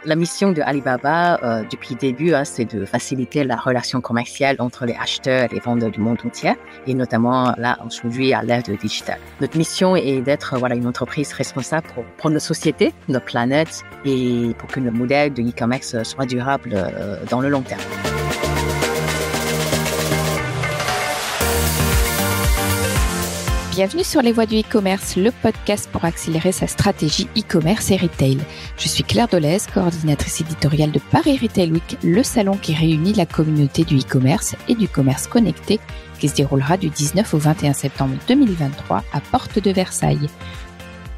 La mission de Alibaba, depuis le début, c'est de faciliter la relation commerciale entre les acheteurs et les vendeurs du monde entier, et notamment là aujourd'hui à l'ère du digital. Notre mission est d'être une entreprise responsable pour notre société, notre planète, et pour que le modèle de e-commerce soit durable dans le long terme. Bienvenue sur Les Voix du e-commerce, le podcast pour accélérer sa stratégie e-commerce et retail. Je suis Claire Dolez, coordinatrice éditoriale de Paris Retail Week, le salon qui réunit la communauté du e-commerce et du commerce connecté, qui se déroulera du 19 au 21 septembre 2023 à Porte de Versailles.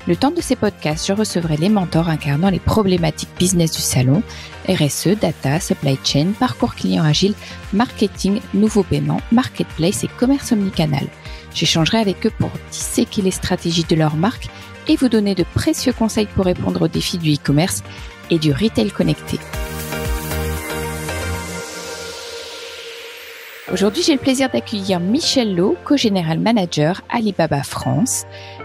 Le temps de ces podcasts, je recevrai les mentors incarnant les problématiques business du salon, RSE, data, supply chain, parcours client agile, marketing, nouveaux paiements, marketplace et commerce omnicanal. J'échangerai avec eux pour disséquer les stratégies de leur marque et vous donner de précieux conseils pour répondre aux défis du e-commerce et du retail connecté. Aujourd'hui, j'ai le plaisir d'accueillir Michel Lo, co-général manager Alibaba France.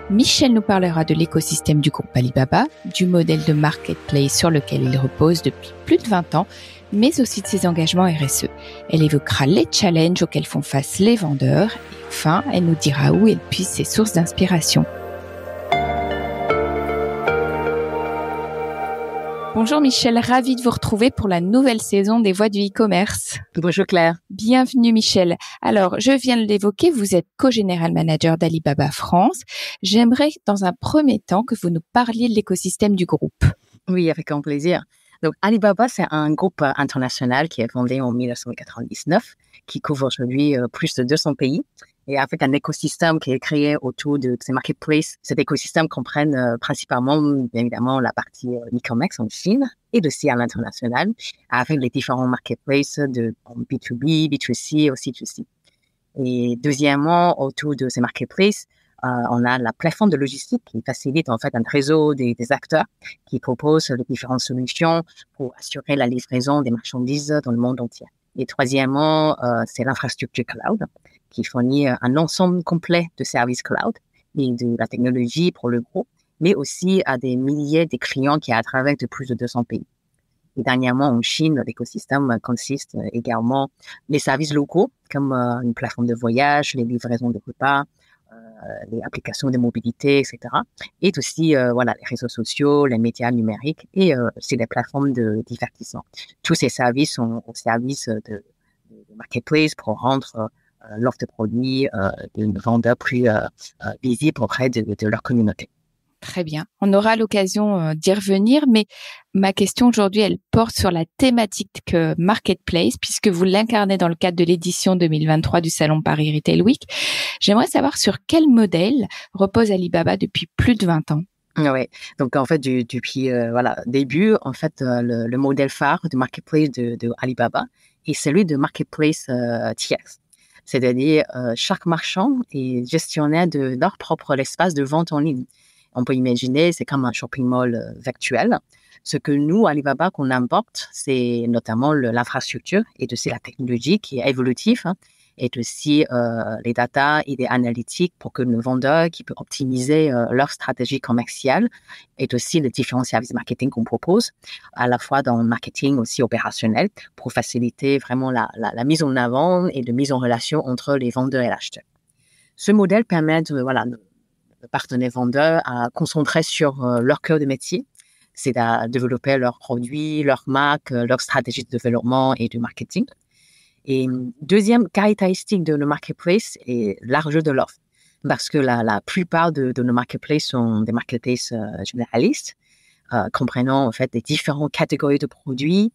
Michel nous parlera de l'écosystème du groupe Alibaba, du modèle de marketplace sur lequel il repose depuis plus de 20 ans, mais aussi de ses engagements RSE. Elle évoquera les challenges auxquels font face les vendeurs et enfin, elle nous dira où elle puise ses sources d'inspiration. Bonjour Michel, ravie de vous retrouver pour la nouvelle saison des Voix du e-commerce. Bonjour Claire. Bienvenue Michel. Alors, je viens de l'évoquer, vous êtes co-général manager d'Alibaba France. J'aimerais dans un premier temps que vous nous parliez de l'écosystème du groupe. Oui, avec grand plaisir. Donc, Alibaba, c'est un groupe international qui est fondé en 1999, qui couvre aujourd'hui plus de 200 pays. Et avec un écosystème qui est créé autour de ces marketplaces, cet écosystème comprenne principalement, bien évidemment, la partie e-commerce en Chine et aussi à l'international, avec les différents marketplaces de B2B, B2C et aussi B2C. Et deuxièmement, autour de ces marketplaces, on a la plateforme de logistique qui facilite en fait un réseau des acteurs qui proposent les différentes solutions pour assurer la livraison des marchandises dans le monde entier. Et troisièmement, c'est l'infrastructure cloud qui fournit un ensemble complet de services cloud et de la technologie pour le groupe, mais aussi à des milliers de clients qui à travers de plus de 200 pays. Et dernièrement, en Chine, l'écosystème consiste également les services locaux comme une plateforme de voyage, les livraisons de repas, les applications de mobilité, etc. Et aussi, les réseaux sociaux, les médias numériques et aussi les plateformes de divertissement. Tous ces services sont au service de marketplace pour rendre l'offre de produits de vendeurs plus visible auprès de leur communauté. Très bien. On aura l'occasion d'y revenir, mais ma question aujourd'hui, elle porte sur la thématique marketplace, puisque vous l'incarnez dans le cadre de l'édition 2023 du Salon Paris Retail Week. J'aimerais savoir sur quel modèle repose Alibaba depuis plus de 20 ans. Oui, donc en fait, depuis début, en fait, le modèle phare de marketplace de Alibaba est celui de marketplace TX. C'est-à-dire, chaque marchand est gestionnaire de leur propre espace de vente en ligne. On peut imaginer, c'est comme un shopping mall virtuel. Ce que nous, Alibaba, qu'on importe, c'est notamment l'infrastructure et aussi la technologie qui est évolutive, et aussi les data et les analytiques pour que nos vendeurs qui peuvent optimiser leur stratégie commerciale et aussi les différents services marketing qu'on propose, à la fois dans le marketing aussi opérationnel, pour faciliter vraiment la mise en avant et de mise en relation entre les vendeurs et l'acheteur. Ce modèle permet de partenaires vendeurs à concentrer sur leur cœur de métier, c'est à développer leurs produits, leurs marques, leur stratégie de développement et de marketing. Et deuxième caractéristique de nos marketplaces est la largeur de l'offre, parce que la plupart de nos marketplaces sont des marketplaces généralistes, comprenant en fait des différentes catégories de produits.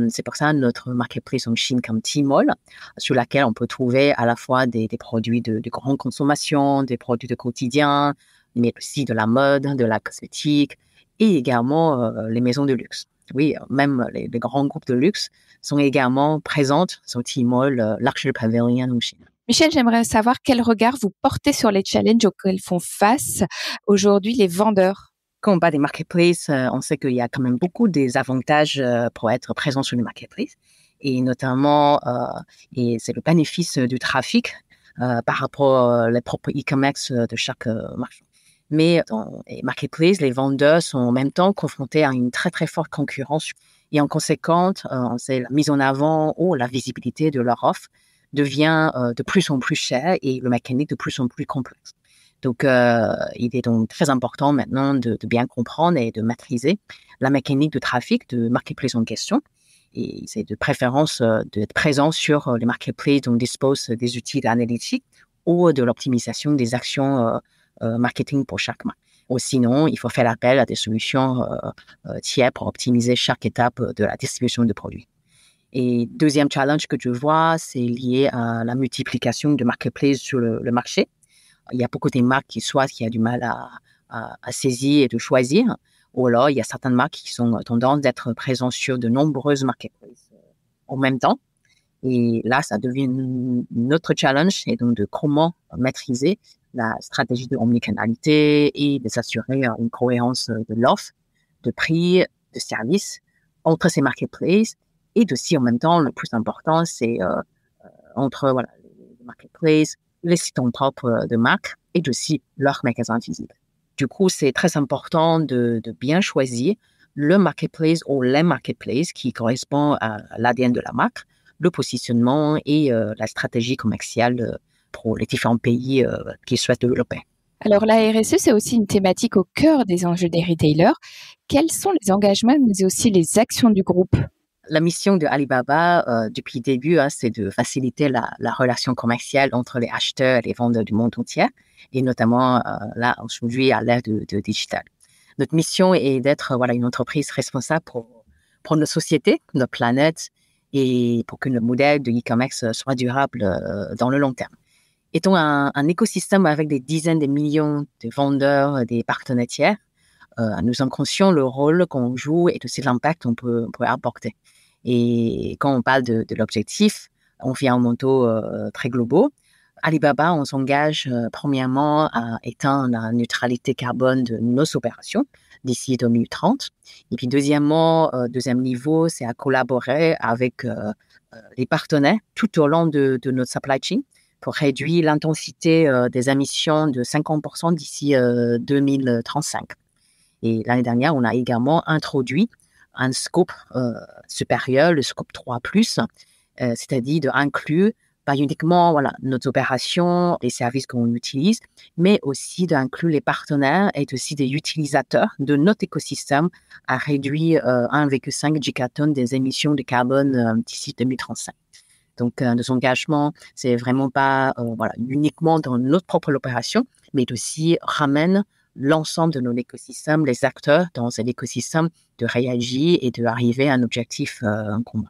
C'est pour ça notre marketplace en Chine comme Tmall, sur laquelle on peut trouver à la fois des produits de grande consommation, des produits de quotidien, mais aussi de la mode, de la cosmétique et également les maisons de luxe. Oui, même les grands groupes de luxe sont également présentes sur Tmall Luxury Pavilion en Chine. Michel, j'aimerais savoir quel regard vous portez sur les challenges auxquels font face aujourd'hui les vendeurs. Quand on parle des marketplaces, on sait qu'il y a quand même beaucoup des avantages pour être présent sur le marketplace. Et notamment, et c'est le bénéfice du trafic. par rapport aux propres e-commerce de chaque marchand. Mais dans les marketplaces, les vendeurs sont en même temps confrontés à une très très forte concurrence et en conséquence, c'est la mise en avant ou la visibilité de leur offre devient de plus en plus chère et le mécanique de plus en plus complexe. Donc, il est donc très important maintenant de bien comprendre et de maîtriser la mécanique de trafic de marketplace en question. Et c'est de préférence d'être présent sur les marketplaces dont disposent des outils analytiques ou de l'optimisation des actions marketing pour chaque marque. Ou sinon, il faut faire appel à des solutions tiers pour optimiser chaque étape de la distribution de produits. Et deuxième challenge que je vois, c'est lié à la multiplication de marketplaces sur le marché. Il y a beaucoup de marques qui ont du mal à saisir et de choisir, ou alors il y a certaines marques qui sont tendance d'être présentes sur de nombreuses marketplaces en même temps. Et là, ça devient notre challenge, et donc de comment maîtriser la stratégie de omnicanalité et de s'assurer une cohérence de l'offre, de prix, de service entre ces marketplaces, et aussi en même temps, le plus important, c'est entre les marketplaces, les sites en propre de marque et aussi leurs magasins physiques. Du coup, c'est très important de bien choisir le marketplace ou les marketplaces qui correspondent à l'ADN de la marque, le positionnement et la stratégie commerciale pour les différents pays qu'ils souhaitent développer. Alors la RSE, c'est aussi une thématique au cœur des enjeux des retailers. Quels sont les engagements, mais aussi les actions du groupe ? La mission de Alibaba, depuis le début, c'est de faciliter la relation commerciale entre les acheteurs et les vendeurs du monde entier, et notamment là, aujourd'hui, à l'ère de digital. Notre mission est d'être une entreprise responsable pour notre société, notre planète, et pour que le modèle de e-commerce soit durable dans le long terme. Étant un écosystème avec des dizaines de millions de vendeurs, des partenaires tiers, nous sommes conscients le rôle qu'on joue et aussi l'impact qu'on peut apporter. Et quand on parle de l'objectif environnementaux très globaux, Alibaba, on s'engage premièrement à éteindre la neutralité carbone de nos opérations d'ici 2030. Et puis deuxièmement, deuxième niveau, c'est à collaborer avec les partenaires tout au long de notre supply chain pour réduire l'intensité des émissions de 50% d'ici 2035. Et l'année dernière, on a également introduit un scope supérieur, le scope 3+, c'est-à-dire d'inclure pas uniquement nos opérations, les services qu'on utilise, mais aussi d'inclure les partenaires et aussi des utilisateurs de notre écosystème à réduire 1,5 gigatonnes des émissions de carbone d'ici 2035. Donc, nos engagements, c'est vraiment pas uniquement dans notre propre opération, mais aussi ramène l'ensemble de nos écosystèmes, les acteurs dans cet écosystème de réagir et d'arriver à un objectif en commun.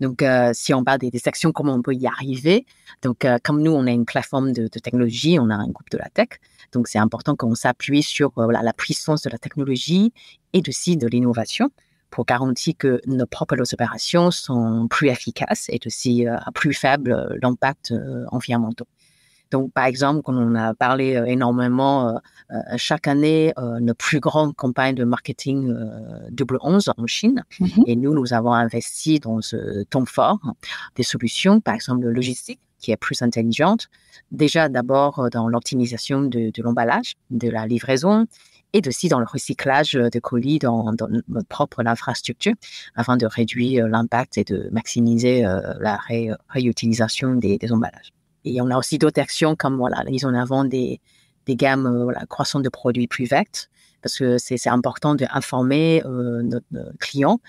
Donc, si on parle des actions, comment on peut y arriver? Donc, comme nous, on a une plateforme de technologie, on a un groupe de la tech. Donc, c'est important qu'on s'appuie sur la puissance de la technologie et aussi de l'innovation pour garantir que nos propres opérations sont plus efficaces et aussi à plus faible l'impact environnemental. Donc, par exemple, quand on a parlé énormément chaque année, notre plus grande campagne de marketing double 11 en Chine. Mm-hmm. Et nous avons investi dans ce temps fort des solutions, par exemple, logistique, qui est plus intelligente. Déjà, d'abord, dans l'optimisation de l'emballage, de la livraison, et aussi dans le recyclage de colis dans notre propre infrastructure, afin de réduire l'impact et de maximiser la réutilisation des emballages. Et on a aussi d'autres actions comme la mise en avant des gammes croissantes de produits plus verts, parce que c'est important d'informer notre client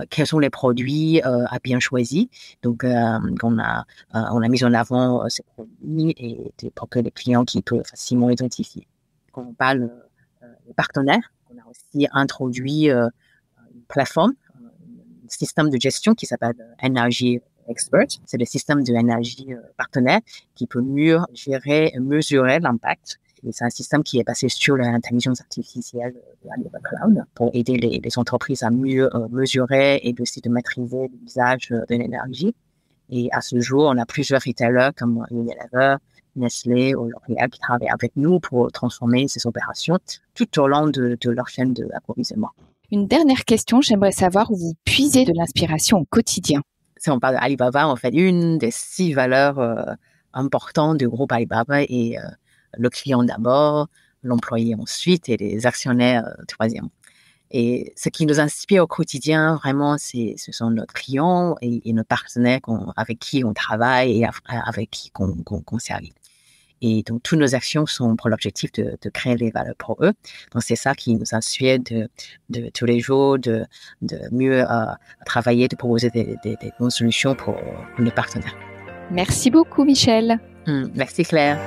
quels sont les produits à bien choisir. Donc, on a mis en avant ces produits et pour que les clients qui peuvent facilement identifier. Quand on parle des partenaires, on a aussi introduit une plateforme, un système de gestion qui s'appelle Energy Expert. C'est le système de énergie partenaire qui peut mieux gérer et mesurer l'impact. Et c'est un système qui est basé sur l'intelligence artificielle de Alibaba Cloud pour aider les entreprises à mieux mesurer et aussi de maîtriser l'usage de l'énergie. Et à ce jour, on a plusieurs retailers comme Unilever, Nestlé ou L'Oréal qui travaillent avec nous pour transformer ces opérations tout au long de leur chaîne d'approvisionnement. Une dernière question, j'aimerais savoir où vous puisez de l'inspiration au quotidien. Si on parle d'Alibaba, en fait, une des 6 valeurs importants du groupe Alibaba et le client d'abord, l'employé ensuite et les actionnaires troisième. Et ce qui nous inspire au quotidien, vraiment, ce sont nos clients et nos partenaires avec qui on travaille et avec qui qu'on servit. Et donc, toutes nos actions sont pour l'objectif de créer des valeurs pour eux. Donc, c'est ça qui nous inspire de tous les jours, de mieux travailler, de proposer des bonnes solutions pour nos partenaires. Merci beaucoup, Michèle. Merci, Claire.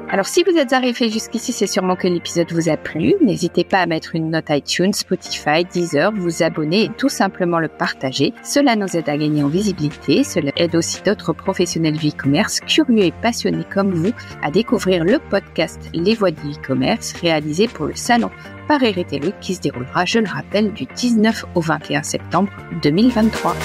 Alors, si vous êtes arrivé jusqu'ici, c'est sûrement que l'épisode vous a plu. N'hésitez pas à mettre une note iTunes, Spotify, Deezer, vous abonner et tout simplement le partager. Cela nous aide à gagner en visibilité. Cela aide aussi d'autres professionnels du e-commerce curieux et passionnés comme vous à découvrir le podcast Les Voix du e-commerce réalisé pour le salon Paris Retail Week qui se déroulera, je le rappelle, du 19 au 21 septembre 2023.